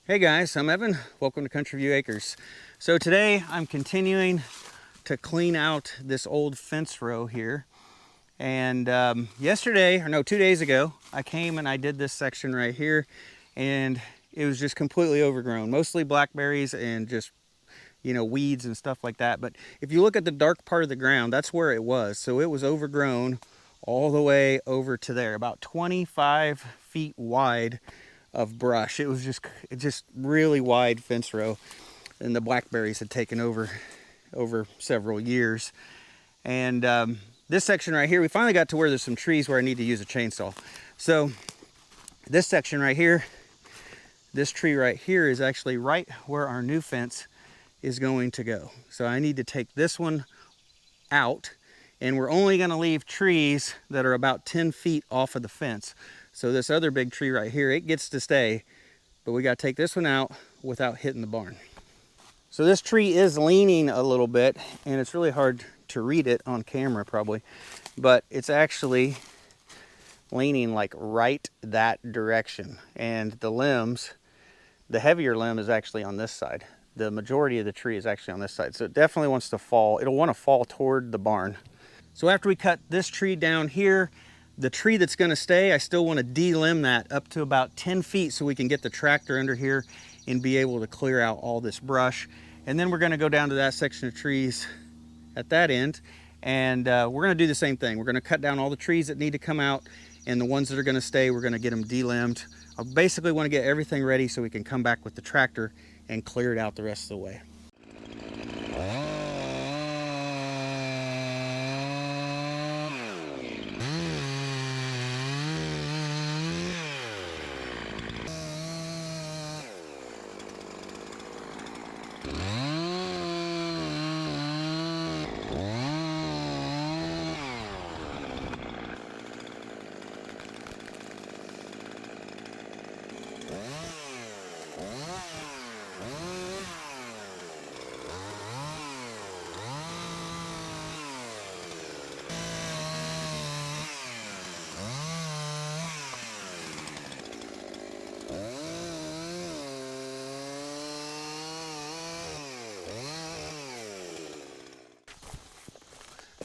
Hey guys, I'm Evan. Welcome to Country View Acres. So today I'm continuing to clean out this old fence row here. And yesterday, or no, 2 days ago, I came and I did this section right here, and it was just completely overgrown, mostly blackberries and just, you know, weeds and stuff like that. But if you look at the dark part of the ground, that's where it was. So it was overgrown all the way over to there, about 25 feet wide of brush. It was just really wide fence row, and the blackberries had taken over several years. And this section right here, we finally got to where there's some trees where I need to use a chainsaw. So this section right here, this tree right here is actually right where our new fence is going to go. So I need to take this one out, and we're only going to leave trees that are about 10 feet off of the fence. So this other big tree right here, it gets to stay, but we got to take this one out without hitting the barn. So this tree is leaning a little bit, and it's really hard to read it on camera probably, but it's actually leaning like right that direction. And the limbs, the heavier limb is actually on this side. The majority of the tree is actually on this side. So it definitely wants to fall. It'll want to fall toward the barn. So after we cut this tree down here, the tree that's going to stay, I still want to de-limb that up to about 10 feet so we can get the tractor under here and be able to clear out all this brush. And then we're going to go down to that section of trees at that end, and we're going to do the same thing. We're going to cut down all the trees that need to come out, and the ones that are going to stay, we're going to get them de-limbed. I basically want to get everything ready so we can come back with the tractor and clear it out the rest of the way.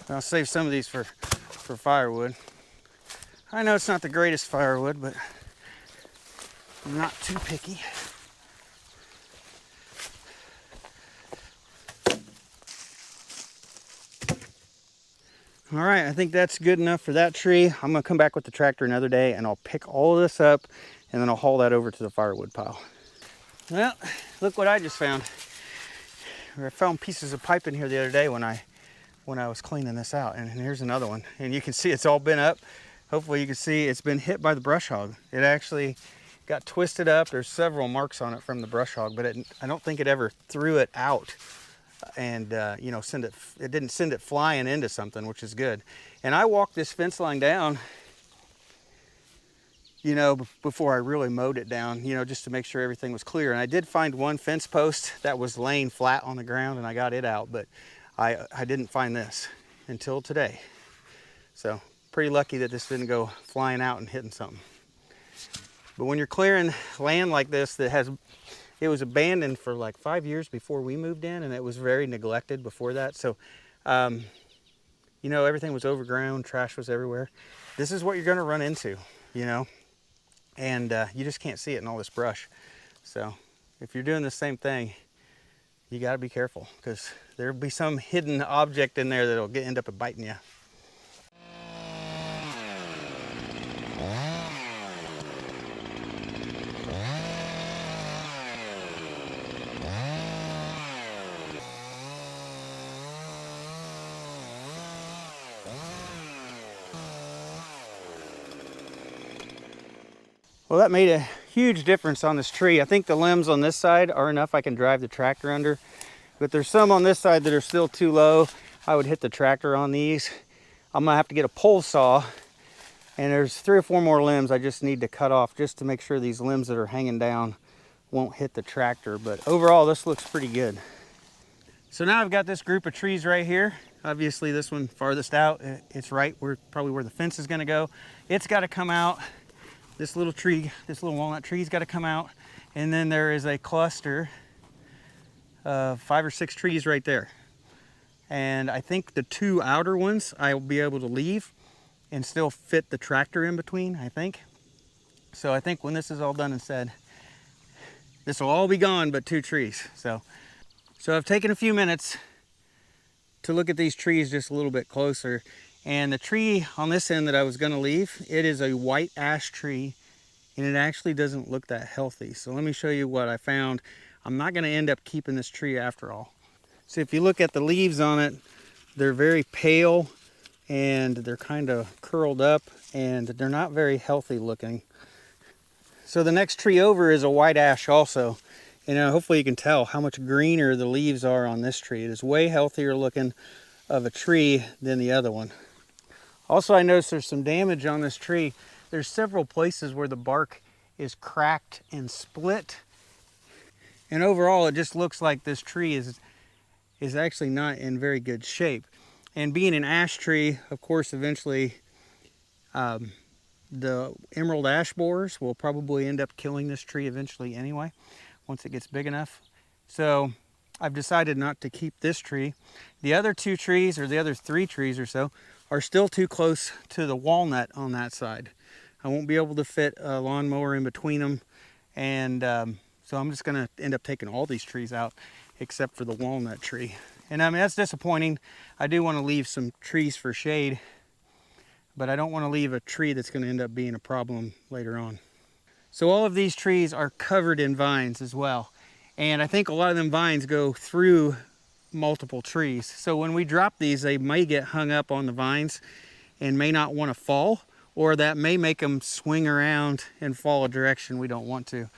I'll save some of these for firewood. I know it's not the greatest firewood, but I'm not too picky. All right, I think that's good enough for that tree. I'm gonna come back with the tractor another day and I'll pick all of this up and then I'll haul that over to the firewood pile. Well, look what I just found. I found pieces of pipe in here the other day when I was cleaning this out, and here's another one. And you can see it's all been up. Hopefully you can see it's been hit by the brush hog. It actually got twisted up. There's several marks on it from the brush hog, but I don't think it ever threw it out and you know, it didn't send it flying into something, which is good. And I walked this fence line down, you know, before I really mowed it down, you know, just to make sure everything was clear. And I did find one fence post that was laying flat on the ground, and I got it out, but I didn't find this until today. So pretty lucky that this didn't go flying out and hitting something. But when you're clearing land like this it was abandoned for like 5 years before we moved in, and it was very neglected before that. So, you know, everything was overgrown, trash was everywhere. This is what you're gonna run into, you know, and you just can't see it in all this brush. So if you're doing the same thing, you got to be careful, because there'll be some hidden object in there that'll end up biting you. Well, that made a huge difference on this tree. I think the limbs on this side are enough I can drive the tractor under, but there's some on this side that are still too low. I would hit the tractor on these. I'm gonna have to get a pole saw, and there's 3 or 4 more limbs I just need to cut off just to make sure these limbs that are hanging down won't hit the tractor. But overall, this looks pretty good. So now I've got this group of trees right here. Obviously this one farthest out, it's right where probably where the fence is gonna go. It's gotta come out. This little tree, this little walnut tree's gotta come out. And then there is a cluster of 5 or 6 trees right there. And I think the 2 outer ones I'll be able to leave and still fit the tractor in between, I think. So I think when this is all done and said, this will all be gone but 2 trees. So I've taken a few minutes to look at these trees just a little bit closer. And the tree on this end that I was gonna leave, it is a white ash tree, and it actually doesn't look that healthy. So let me show you what I found. I'm not gonna end up keeping this tree after all. So if you look at the leaves on it, they're very pale and they're kind of curled up and they're not very healthy looking. So the next tree over is a white ash also. And hopefully you can tell how much greener the leaves are on this tree. It is way healthier looking of a tree than the other one. Also, I noticed there's some damage on this tree. There's several places where the bark is cracked and split. And overall, it just looks like this tree is actually not in very good shape. And being an ash tree, of course, eventually the emerald ash borers will probably end up killing this tree eventually anyway, once it gets big enough. So I've decided not to keep this tree. The other 2 trees, or the other 3 trees or so, are still too close to the walnut on that side. I won't be able to fit a lawnmower in between them. And so I'm just gonna end up taking all these trees out except for the walnut tree. And I mean, that's disappointing. I do want to leave some trees for shade, but I don't want to leave a tree that's going to end up being a problem later on. So all of these trees are covered in vines as well. And I think a lot of them vines go through multiple trees. So when we drop these, they may get hung up on the vines and may not want to fall, or that may make them swing around and fall a direction we don't want to.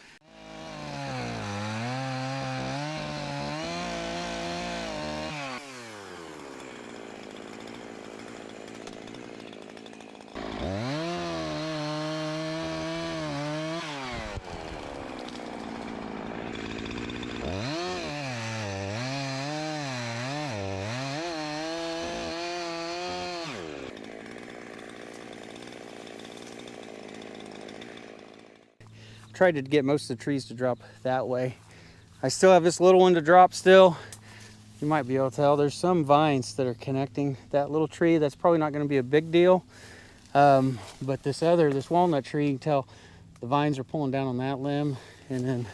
Tried to get most of the trees to drop that way. I still have this little one to drop still. You might be able to tell there's some vines that are connecting that little tree. That's probably not going to be a big deal. But this walnut tree, you can tell the vines are pulling down on that limb, and then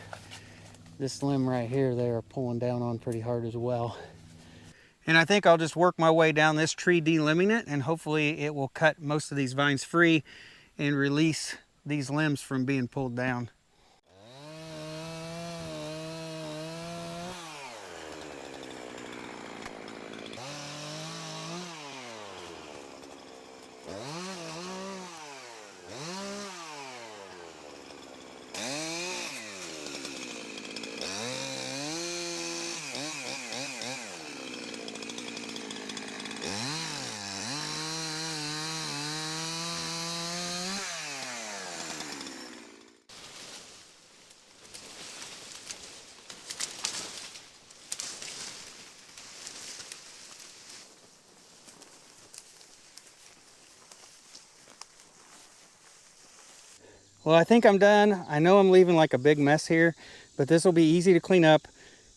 this limb right here, they are pulling down on pretty hard as well. And I think I'll just work my way down this tree, delimbing it, and hopefully it will cut most of these vines free and release these limbs from being pulled down. Well, I think I'm done. I know I'm leaving like a big mess here, but this will be easy to clean up,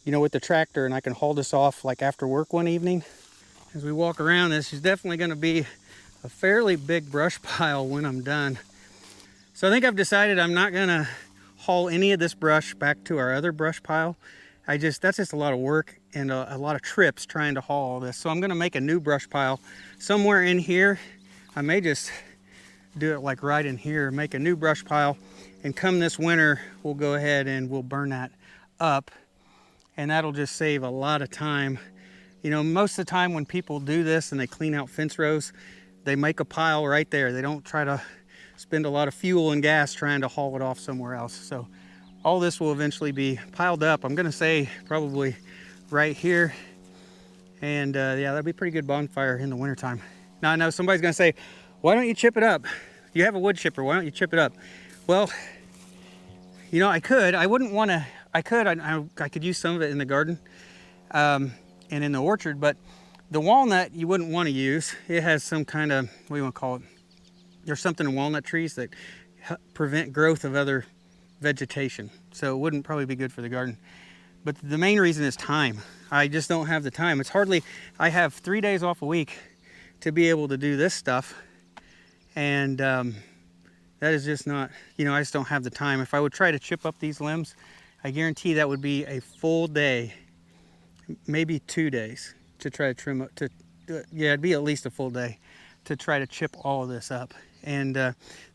with the tractor, and I can haul this off like after work one evening. As we walk around, this is definitely going to be a fairly big brush pile when I'm done. So I think I've decided I'm not going to haul any of this brush back to our other brush pile. That's just a lot of work and a lot of trips trying to haul all this. So I'm going to make a new brush pile somewhere in here. I may just do it like right in here, make a new brush pile, and come this winter we'll go ahead and we'll burn that up, and that'll just save a lot of time. Most of the time when people do this and they clean out fence rows, they make a pile right there. They don't try to spend a lot of fuel and gas trying to haul it off somewhere else. So all this will eventually be piled up. I'm gonna say probably right here, and yeah, that'd be a pretty good bonfire in the wintertime. Now I know somebody's gonna say, why don't you chip it up? You have a wood chipper, why don't you chip it up? Well, I could. I wouldn't want to. I could use some of it in the garden and in the orchard, but the walnut you wouldn't want to use. It has some kind of, what do you want to call it? There's something in walnut trees that prevent growth of other vegetation, so it wouldn't probably be good for the garden. But the main reason is time. I just don't have the time. It's hardly, I have 3 days off a week to be able to do this stuff. And that is just not, you know, I just don't have the time. If I would try to chip up these limbs, I guarantee that would be a full day, maybe 2 days to try to trim up, yeah, it'd be at least a full day to try to chip all of this up. And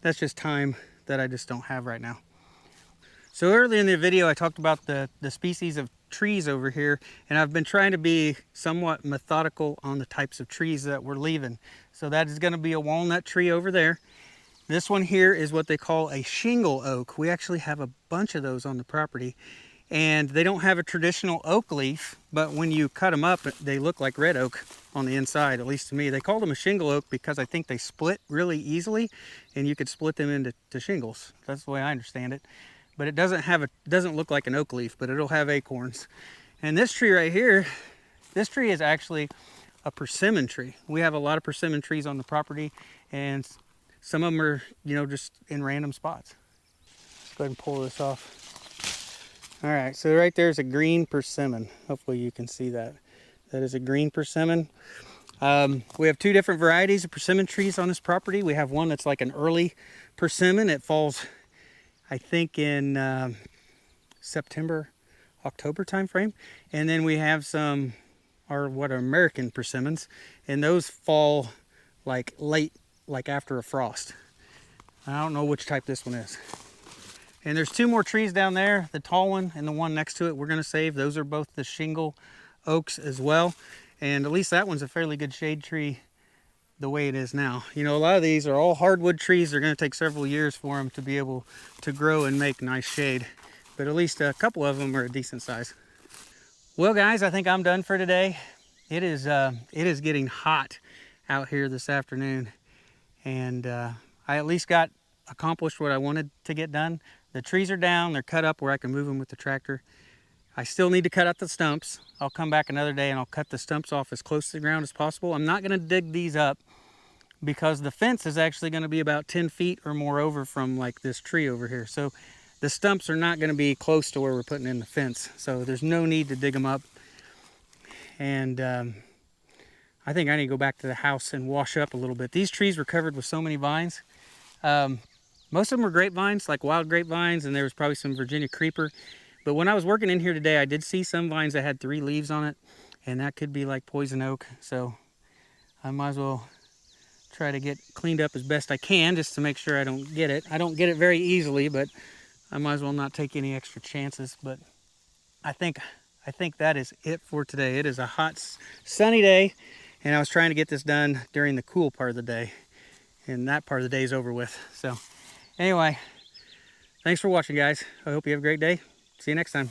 that's just time that I just don't have right now. So earlier in the video, I talked about the species of trees over here, and I've been trying to be somewhat methodical on the types of trees that we're leaving. So that is going to be a walnut tree over there. This one here is what they call a shingle oak. We actually have a bunch of those on the property, and they don't have a traditional oak leaf, but when you cut them up, they look like red oak on the inside, at least to me. They call them a shingle oak because I think they split really easily, and you could split them into shingles. That's the way I understand it. But it doesn't look like an oak leaf, but it'll have acorns. And this tree right here, this tree is actually a persimmon tree. We have a lot of persimmon trees on the property, and some of them are, you know, just in random spots. Let's go ahead and pull this off. All right, so right there's a green persimmon. Hopefully you can see that. That is a green persimmon. We have two different varieties of persimmon trees on this property. We have one that's like an early persimmon. It falls, I think, in September, October time frame. And then we have some what are American persimmons, and those fall like late, like after a frost. I don't know which type this one is. And there's two more trees down there, the tall one and the one next to it we're gonna save. Those are both the shingle oaks as well. And at least that one's a fairly good shade tree the way it is now. You know, a lot of these are all hardwood trees. They're going to take several years for them to be able to grow and make nice shade. But at least a couple of them are a decent size. Well, guys, I think I'm done for today. It is getting hot out here this afternoon. And I at least got accomplished what I wanted to get done. The trees are down. They're cut up where I can move them with the tractor. I still need to cut out the stumps. I'll come back another day and I'll cut the stumps off as close to the ground as possible. I'm not going to dig these up because the fence is actually going to be about 10 feet or more over from like this tree over here. So the stumps are not going to be close to where we're putting in the fence. So there's no need to dig them up. And I think I need to go back to the house and wash up a little bit. These trees were covered with so many vines. Most of them were grapevines, like wild grapevines, and there was probably some Virginia creeper. But when I was working in here today, I did see some vines that had 3 leaves on it, and that could be like poison oak. So I might as well try to get cleaned up as best I can just to make sure I don't get it. I don't get it very easily, but I might as well not take any extra chances. But I think that is it for today. It is a hot, sunny day, and I was trying to get this done during the cool part of the day, and that part of the day is over with. So anyway, thanks for watching, guys. I hope you have a great day. See you next time.